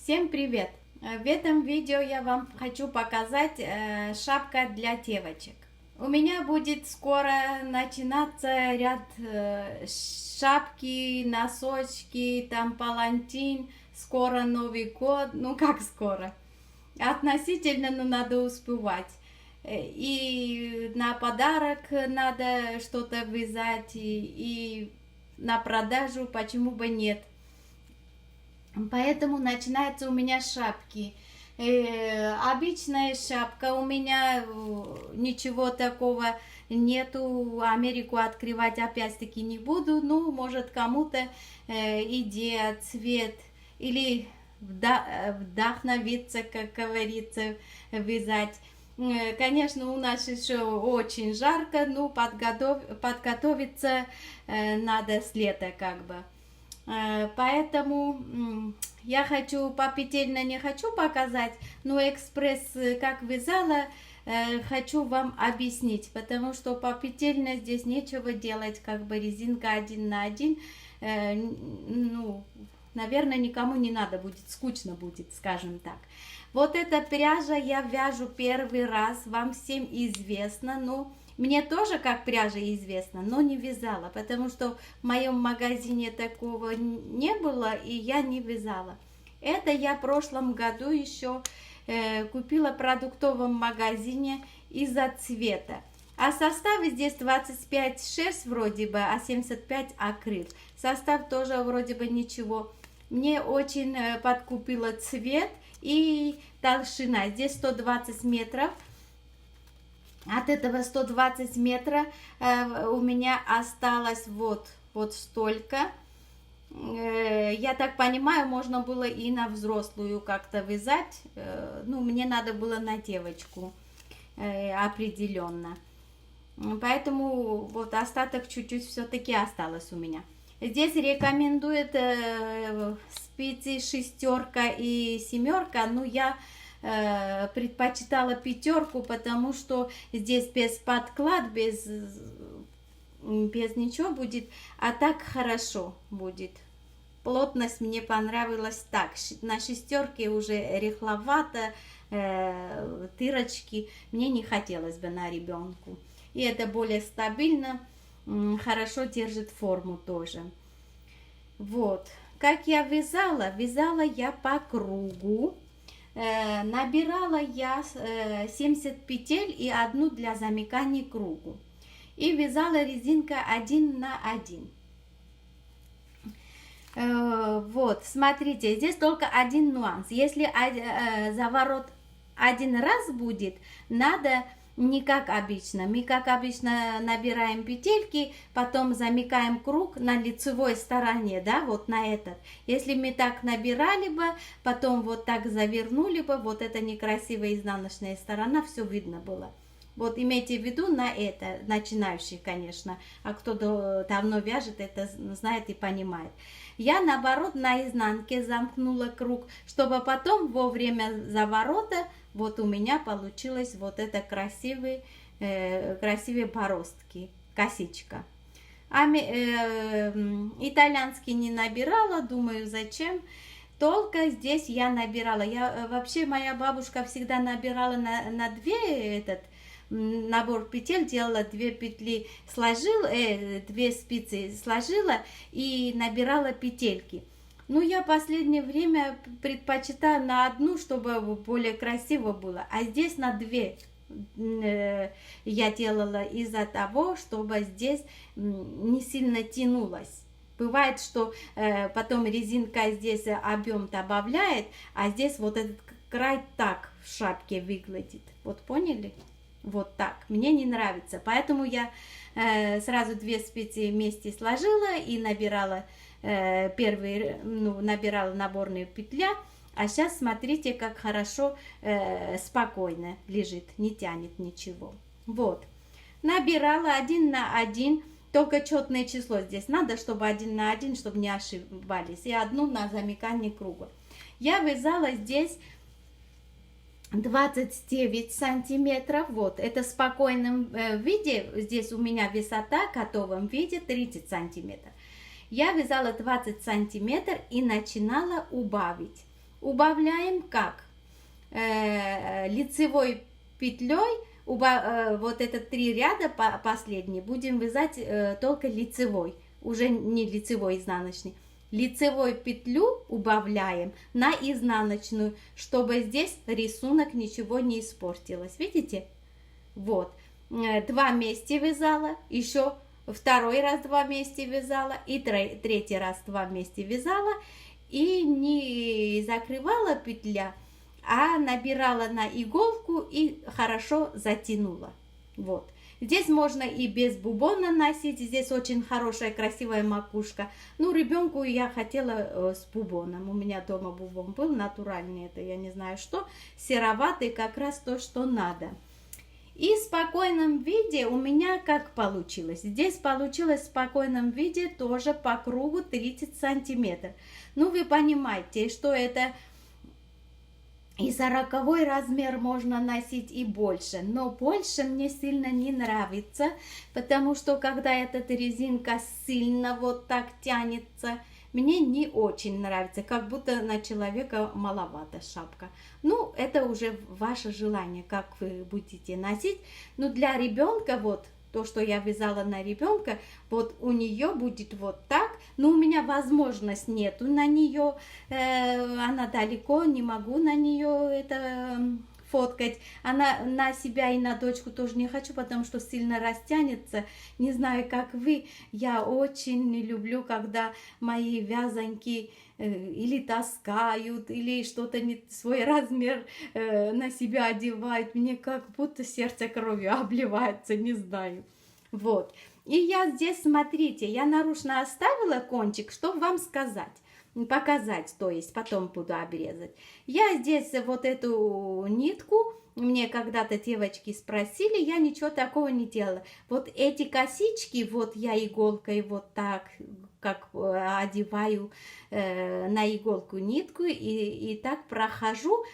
Всем привет! В этом видео я вам хочу показать шапка для девочек. У меня будет скоро начинаться ряд шапки, носочки, там палантин, скоро Новый год, ну как скоро, относительно, но надо успевать. И на подарок надо что-то вязать, и на продажу, почему бы нет. Поэтому начинаются у меня шапки. Обычная шапка у меня, ничего такого нету. Америку открывать опять-таки не буду. Ну, может, кому-то идея, цвет или вдохновиться, как говорится, вязать. Конечно, у нас еще очень жарко, но подготовиться надо с лета как бы. Поэтому я хочу попетельно не хочу показать, но экспресс как вязала хочу вам объяснить, потому что попетельно здесь нечего делать, как бы резинка 1 на 1, ну, наверное, никому не надо будет, скучно будет, скажем так. Вот эта пряжа я вяжу первый раз, вам всем известно, но мне тоже как пряжа известно, но не вязала, потому что в моем магазине такого не было, и я не вязала. Это я в прошлом году еще купила в продуктовом магазине из-за цвета. А состав здесь 25 шерсть вроде бы, а 75 акрил. Состав тоже вроде бы ничего. Мне очень подкупила цвет и толщина. Здесь 120 метров. От этого 120 метров у меня осталось вот столько. Я так понимаю, можно было и на взрослую как-то вязать. Ну, мне надо было на девочку определенно. Поэтому вот остаток чуть-чуть все-таки осталось у меня. Здесь рекомендует спицы 6 и 7. Ну, я предпочитала 5, потому что здесь без подклад, без ничего будет, а так хорошо будет. Плотность мне понравилась так. На 6 уже рыхловато, дырочки мне не хотелось бы на ребенку. И это более стабильно, хорошо держит форму тоже. Вот. Как я вязала? Вязала я по кругу. Набирала я 70 петель и одну для замыкания кругу. И вязала резинка 1 на 1. Вот, смотрите, здесь только один нюанс. Если заворот один раз будет, надо не как обычно. Мы как обычно набираем петельки, потом замыкаем круг на лицевой стороне, да, вот на этот. Если мы так набирали бы, потом вот так завернули бы, вот это некрасивая изнаночная сторона, все видно было. Вот имейте в виду на это, начинающих, конечно, а кто давно вяжет, это знает и понимает. Я, наоборот, на изнанке замкнула круг, чтобы потом во время заворота вот у меня получилось вот это красивые бороздки, косичка. А итальянский не набирала, думаю, зачем. Только здесь я набирала. Вообще, моя бабушка всегда набирала на 2 набор петель, делала 2 петли, сложила, 2 спицы сложила и набирала петельки. Ну, я в последнее время предпочитаю на 1, чтобы более красиво было, а здесь на 2 я делала из-за того, чтобы здесь не сильно тянулось. Бывает, что потом резинка здесь объем добавляет, а здесь вот этот край так в шапке выглядит. Вот поняли? Вот так. Мне не нравится. Поэтому я сразу 2 спицы вместе сложила и набирала набирала наборную петля. А сейчас смотрите, как хорошо, спокойно лежит, не тянет ничего. Вот. Набирала 1 на 1. Только четное число здесь надо, чтобы 1 на 1, чтобы не ошибались. И 1 на замыкание круга. Я вязала здесь 29 сантиметров. Вот, это в спокойном виде. Здесь у меня высота в готовом виде 30 сантиметров. Я вязала 20 сантиметров и начинала убавить. убавляем как? Лицевой петлей, вот это 3 ряда последние, будем вязать только лицевой, уже не лицевой изнаночный. Лицевую петлю убавляем на изнаночную, чтобы здесь рисунок ничего не испортилось. Видите? Вот. 2 вместе вязала, еще второй раз 2 вместе вязала, и третий раз 2 вместе вязала, и не закрывала петля, а набирала на иголку и хорошо затянула. Вот. Здесь можно и без бубона носить, здесь очень хорошая, красивая макушка. Ну, ребенку я хотела с бубоном. У меня дома бубон был натуральный, это я не знаю что, сероватый, как раз то, что надо. И в спокойном виде у меня как получилось? Здесь получилось в спокойном виде тоже по кругу 30 сантиметров. Ну, вы понимаете, что это... И 40-й размер можно носить и больше, но больше мне сильно не нравится, потому что когда эта резинка сильно вот так тянется, мне не очень нравится, как будто на человека маловато шапка. Ну, это уже ваше желание, как вы будете носить. Но для ребенка вот то, что я вязала на ребенка, вот у нее будет вот так, но у меня возможность нету на нее, она далеко, не могу на нее это фоткать, она на себя и на дочку тоже не хочу, потому что сильно растянется, не знаю, как вы, я очень не люблю, когда мои вязанки или таскают, или что-то не свой размер на себя одевают, мне как будто сердце кровью обливается, не знаю. Вот. И я здесь, смотрите, я нарочно оставила кончик, чтобы вам сказать, показать, то есть потом буду обрезать. Я здесь вот эту нитку, мне когда-то девочки спросили, я ничего такого не делала. Вот эти косички, вот я иголкой вот так, как одеваю на иголку нитку и так прохожу,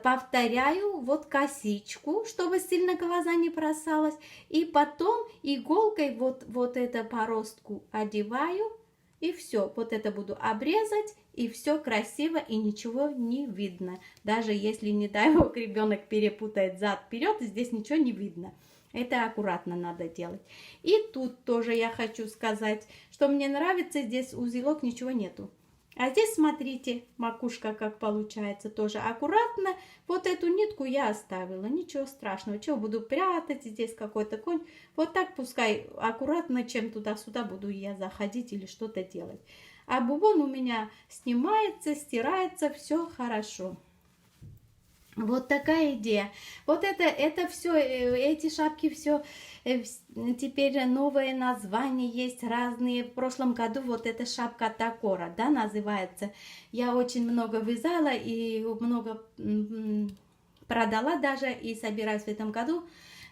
повторяю вот косичку, чтобы сильно глаза не бросалось, и потом иголкой вот это по ростку одеваю, и все, вот это буду обрезать, и все красиво, и ничего не видно. Даже если, не дай бог, ребенок перепутает зад-вперед, здесь ничего не видно. Это аккуратно надо делать. И тут тоже я хочу сказать, что мне нравится, здесь узелок, ничего нету. А здесь, смотрите, макушка как получается, тоже аккуратно. Вот эту нитку я оставила, ничего страшного. Чего буду прятать, здесь какой-то конь. Вот так пускай аккуратно, чем туда-сюда буду я заходить или что-то делать. А бубон у меня снимается, стирается, все хорошо. Вот такая идея. Вот это все, эти шапки, все, теперь новые названия есть разные. В прошлом году вот эта шапка Такора, да, называется. Я очень много вязала и много продала даже, и собираюсь в этом году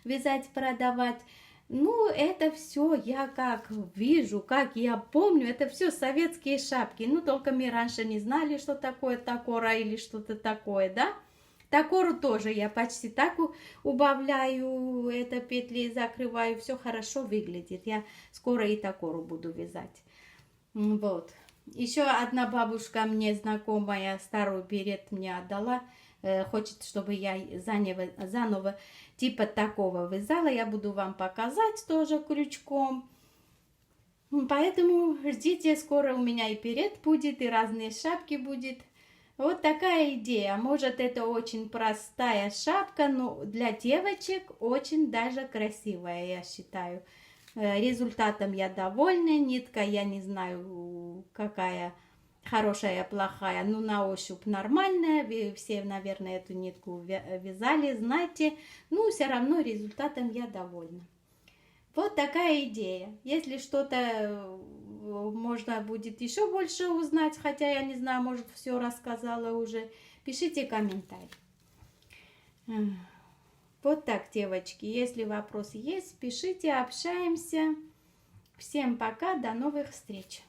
вязать, продавать. Ну, это все я как вижу, как я помню, это все советские шапки. Ну, только мы раньше не знали, что такое Такора или что-то такое, да. Такору тоже я почти так убавляю, это петли закрываю, все хорошо выглядит. Я скоро и такору буду вязать. Вот. Еще одна бабушка мне знакомая старый берет мне отдала. Хочет, чтобы я заново типа такого вязала. Я буду вам показать тоже крючком. Поэтому ждите, скоро у меня и берет будет, и разные шапки будет. Вот такая идея. Может, это очень простая шапка, но для девочек очень даже красивая, я считаю. Результатом я довольна. Нитка, я не знаю, какая хорошая, плохая, но на ощупь нормальная. Вы все, наверное, эту нитку вязали, знаете. Ну, все равно результатом я довольна. Вот такая идея. Если что-то можно будет еще больше узнать, хотя я не знаю, может, все рассказала уже, пишите комментарий. Вот так, девочки. Если вопросы есть, пишите, общаемся. Всем пока, до новых встреч.